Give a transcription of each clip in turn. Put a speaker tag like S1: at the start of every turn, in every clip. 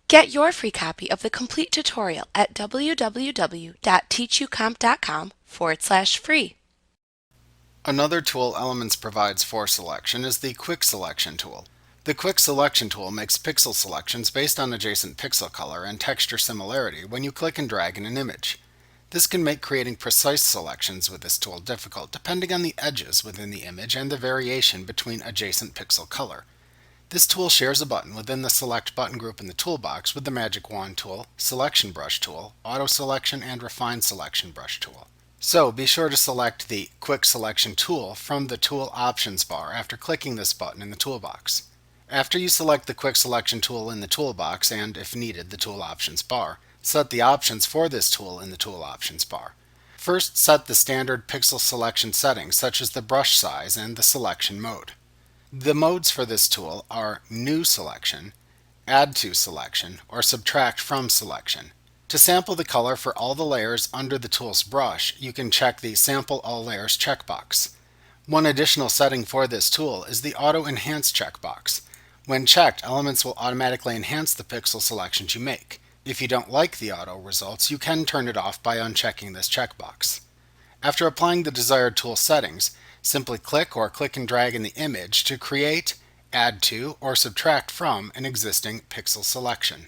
S1: Get your free copy of the complete tutorial at www.teachucomp.com/free.
S2: Another tool Elements provides for selection is the Quick Selection tool. The Quick Selection tool makes pixel selections based on adjacent pixel color and texture similarity when you click and drag in an image. This can make creating precise selections with this tool difficult depending on the edges within the image and the variation between adjacent pixel color. This tool shares a button within the Select button group in the toolbox with the Magic Wand tool, Selection Brush tool, Auto Selection, and Refine Selection Brush tool. So be sure to select the Quick Selection tool from the Tool Options bar after clicking this button in the toolbox. After you select the Quick Selection tool in the toolbox and, if needed, the Tool Options bar, set the options for this tool in the Tool Options bar. First, set the standard pixel selection settings such as the brush size and the selection mode. The modes for this tool are New Selection, Add to Selection, or Subtract from Selection. To sample the color for all the layers under the tool's brush, you can check the Sample All Layers checkbox. One additional setting for this tool is the Auto Enhance checkbox. When checked, Elements will automatically enhance the pixel selections you make. If you don't like the auto results, you can turn it off by unchecking this checkbox. After applying the desired tool settings, simply click or click and drag in the image to create, add to, or subtract from an existing pixel selection.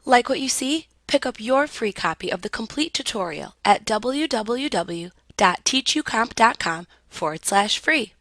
S1: Like what you see? Pick up your free copy of the complete tutorial at www.teachucomp.com/free.